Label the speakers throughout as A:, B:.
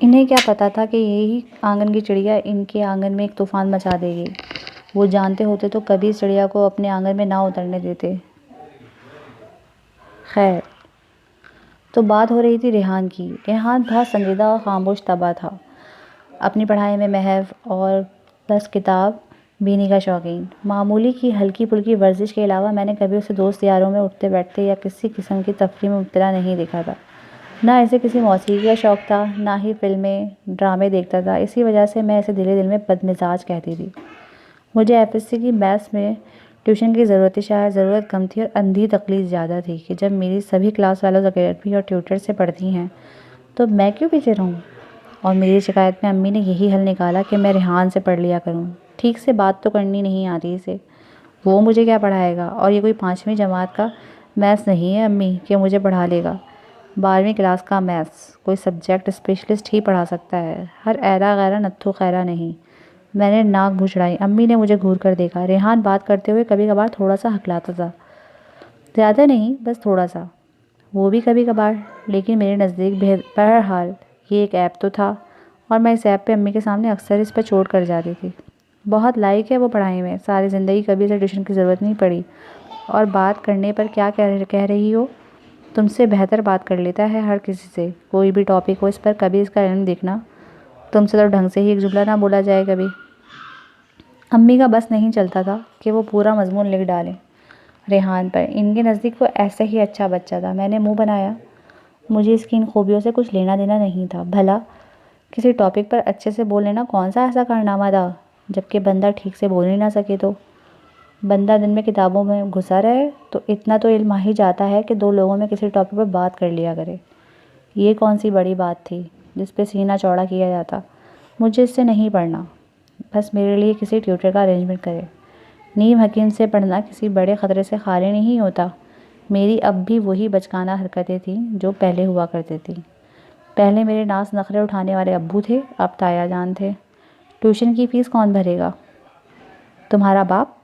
A: انہیں کیا پتا تھا کہ یہی آنگن کی چڑیا ان کے آنگن میں ایک طوفان مچا دے گی۔ وہ جانتے ہوتے تو کبھی اس چڑیا کو اپنے آنگن میں نہ اترنے دیتے۔ خیر، تو بات ہو رہی تھی ریحان کی۔ ریحان بہت سنجیدہ اور خاموش طبع تھا، اپنی پڑھائی میں محو اور بس کتاب بینی کا شوقین۔ معمولی کی ہلکی پھلکی ورزش کے علاوہ میں نے کبھی اسے دوست یاروں میں اٹھتے بیٹھتے یا کسی قسم کی تفریح میں مبتلا نہیں دیکھا تھا۔ نہ اسے کسی موسیقی کا شوق تھا، نہ ہی فلمیں ڈرامے دیکھتا تھا۔ اسی وجہ سے میں اسے دل دل میں بدمزاج کہتی تھی۔ مجھے ایف ایس سی کی میتھس میں ٹیوشن کی ضرورت تھی، شاید ضرورت کم تھی اور اندھی تقلید زیادہ تھی کہ جب میری سبھی کلاس فیلوز اکیڈمی اور ٹیوٹر سے پڑھتی ہیں تو میں کیوں پیچھے رہوں؟ اور میری شکایت میں امی نے یہی حل نکالا کہ میں ریحان سے پڑھ لیا کروں۔ ٹھیک سے بات تو کرنی نہیں آتی اسے، وہ مجھے کیا پڑھائے گا؟ اور یہ کوئی 5ویں جماعت کا میتھس نہیں ہے امی کہ مجھے پڑھا لے گا۔ 12ویں کلاس کا میتھس کوئی سبجیکٹ اسپیشلسٹ ہی پڑھا سکتا ہے، ہر ایرا غیرہ نتھو خیرہ نہیں۔ میں نے ناک بھنچڑائی۔ امی نے مجھے گھور کر دیکھا۔ ریحان بات کرتے ہوئے کبھی کبھار تھوڑا سا ہکلاتا تھا، زیادہ نہیں، بس تھوڑا سا، وہ بھی کبھی کبھار، لیکن میرے نزدیک بہرحال یہ ایک عیب تو تھا، اور میں اس عیب پہ امی کے سامنے اکثر اس پر چوٹ کر جاتی تھی۔ بہت لائق ہے وہ پڑھائی میں، ساری زندگی کبھی اسے ٹیوشن کی ضرورت نہیں پڑی، اور بات کرنے پر کیا کہہ رہی ہو، تم سے بہتر بات کر لیتا ہے ہر کسی سے، کوئی بھی ٹاپک ہو اس پر کبھی اس کا علم دیکھنا، تم سے تو ڈھنگ سے ہی ایک جملہ نہ بولا جائے کبھی۔ امی کا بس نہیں چلتا تھا کہ وہ پورا مضمون لکھ ڈالیں ریحان پر۔ ان کے نزدیک وہ ایسا ہی اچھا بچہ تھا۔ میں نے منہ بنایا، مجھے اس کی ان خوبیوں سے کچھ لینا دینا نہیں تھا۔ بھلا کسی ٹاپک پر اچھے سے بول لینا کون سا ایسا کارنامہ تھا، جبکہ بندہ ٹھیک سے بول ہی نہ سکے تو؟ بندہ دن میں کتابوں میں گھسا رہے تو اتنا تو علم آ ہی جاتا ہے کہ 2 لوگوں میں کسی ٹاپک پر بات کر لیا کرے۔ یہ کون سی بڑی بات تھی جس پہ سینہ چوڑا کیا جاتا؟ مجھے اس سے نہیں پڑھنا، بس میرے لیے کسی ٹیوٹر کا ارینجمنٹ کرے۔ نیم حکیم سے پڑھنا کسی بڑے خطرے سے خالی نہیں ہوتا۔ میری اب بھی وہی بچکانہ حرکتیں تھیں جو پہلے ہوا کرتی تھیں۔ پہلے میرے ناز نخرے اٹھانے والے ابو تھے، اب تایا جان تھے۔ ٹیوشن کی فیس کون بھرے گا؟ تمہارا باپ؟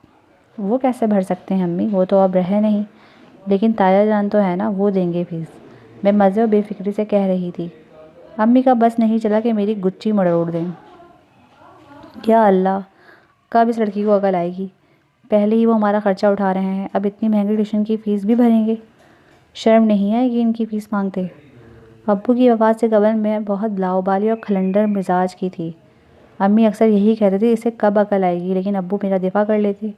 A: وہ کیسے بھر سکتے ہیں امی، وہ تو اب رہے نہیں، لیکن تایا جان تو ہے نا، وہ دیں گے فیس، میں مزے و بے فکری سے کہہ رہی تھی۔ امی کا بس نہیں چلا کہ میری گچی مروڑ دیں۔ یا اللہ، کب اس لڑکی کو عقل آئے گی؟ پہلے ہی وہ ہمارا خرچہ اٹھا رہے ہیں، اب اتنی مہنگی ٹیوشن کی فیس بھی بھریں گے؟ شرم نہیں آئے گی ان کی فیس مانگتے؟ ابو کی وفات سے قبل میں بہت لاؤبالی اور کھلنڈر مزاج کی تھی۔ امی اکثر یہی کہتے تھے اسے کب عقل آئے گی، لیکن ابو میرا دفاع کر لیتے۔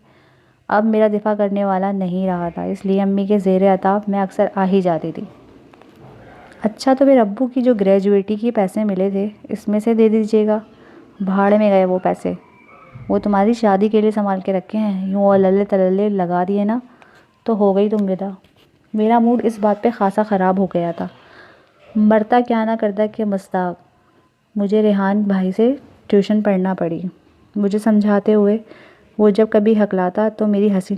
A: اب میرا دفاع کرنے والا نہیں رہا تھا، اس لیے امی کے زیر عتاب میں اکثر آ ہی جاتی تھی۔ اچھا تو پھر ابو کی جو گریجویٹی کے پیسے ملے تھے اس میں سے دے دیجیے گا۔ بھاڑ میں گئے وہ پیسے، وہ تمہاری شادی کے لیے سنبھال کے رکھے ہیں، یوں اللے تللے لگا دیے نا تو ہو گئی تم ودا۔ میرا موڈ اس بات پہ خاصا خراب ہو گیا تھا، مرتا کیا نہ کرتا کہ مستاق۔ مجھے ریحان بھائی سے ٹیوشن پڑھنا پڑی، مجھے سمجھاتے ہوئے۔ وہ جب کبھی ہکلاتا تو میری ہنسی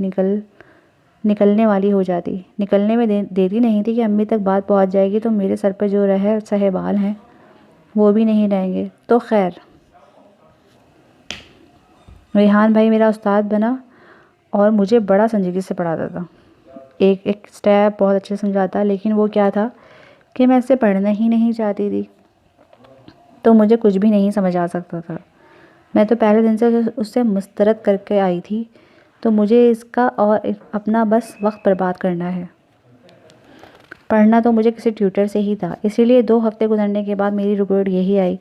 A: نکلنے والی ہو جاتی، نکلنے میں دیتی نہیں تھی کہ امی تک بات پہنچ جائے گی تو میرے سر پہ جو رہے سہے بال ہیں وہ بھی نہیں رہیں گے۔ تو خیر، ریحان بھائی میرا استاد بنا اور مجھے بڑا سنجیدگی سے پڑھاتا تھا، ایک ایک سٹیپ بہت اچھے سے سمجھاتا، لیکن وہ کیا تھا کہ میں اس سے پڑھنا ہی نہیں چاہتی تھی، تو مجھے کچھ بھی نہیں سمجھ آ سکتا تھا۔ میں تو پہلے دن سے اس سے مسترد کر کے آئی تھی، تو مجھے اس کا اور اپنا بس وقت برباد کرنا ہے۔ پڑھنا تو مجھے کسی ٹیوٹر سے ہی تھا، اسی لیے 2 ہفتے گزرنے کے بعد میری رپورٹ یہی آئی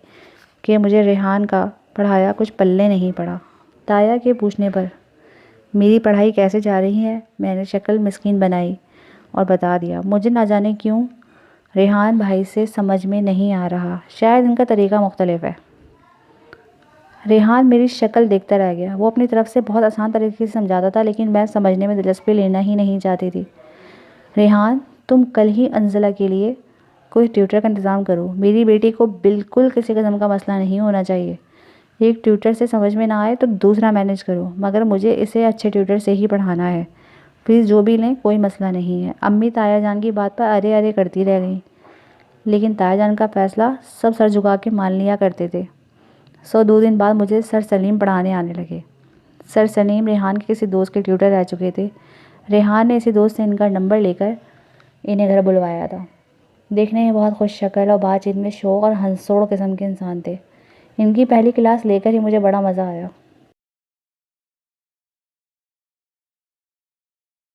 A: کہ مجھے ریحان کا پڑھایا کچھ پلے نہیں پڑا۔ تایا کے پوچھنے پر میری پڑھائی کیسے جا رہی ہے، میں نے شکل مسکین بنائی اور بتا دیا، مجھے نہ جانے کیوں ریحان بھائی سے سمجھ میں نہیں آ رہا، شاید ان کا طریقہ مختلف ہے۔ ریحان میری شکل دیکھتا رہ گیا، وہ اپنی طرف سے بہت آسان طریقے سے سمجھاتا تھا، لیکن میں سمجھنے میں دلچسپی لینا ہی نہیں چاہتی تھی۔ ریحان، تم کل ہی انزلہ کے لیے کوئی ٹیوٹر کا انتظام کرو، میری بیٹی کو بالکل کسی قسم کا مسئلہ نہیں ہونا چاہیے، ایک ٹیوٹر سے سمجھ میں نہ آئے تو دوسرا مینیج کرو، مگر مجھے اسے اچھے ٹیوٹر سے ہی پڑھانا ہے، فیس جو بھی لیں کوئی مسئلہ نہیں ہے۔ امی تایا جان کی بات پر ارے ارے کرتی رہ گئیں، لیکن تایا جان کا فیصلہ سب سر جھکا کے مان لیا کرتے تھے۔ 2 دن بعد مجھے سر سلیم پڑھانے آنے لگے۔ سر سلیم ریحان کے کسی دوست کے ٹیوٹر رہ چکے تھے۔ ریحان نے اسی دوست سے ان کا نمبر لے کر انہیں گھر بلوایا تھا۔ دیکھنے میں بہت خوش شکل اور بات چیت میں شوق اور ہنسوڑ قسم کے انسان تھے۔ ان کی پہلی کلاس لے کر ہی مجھے بڑا مزہ آیا۔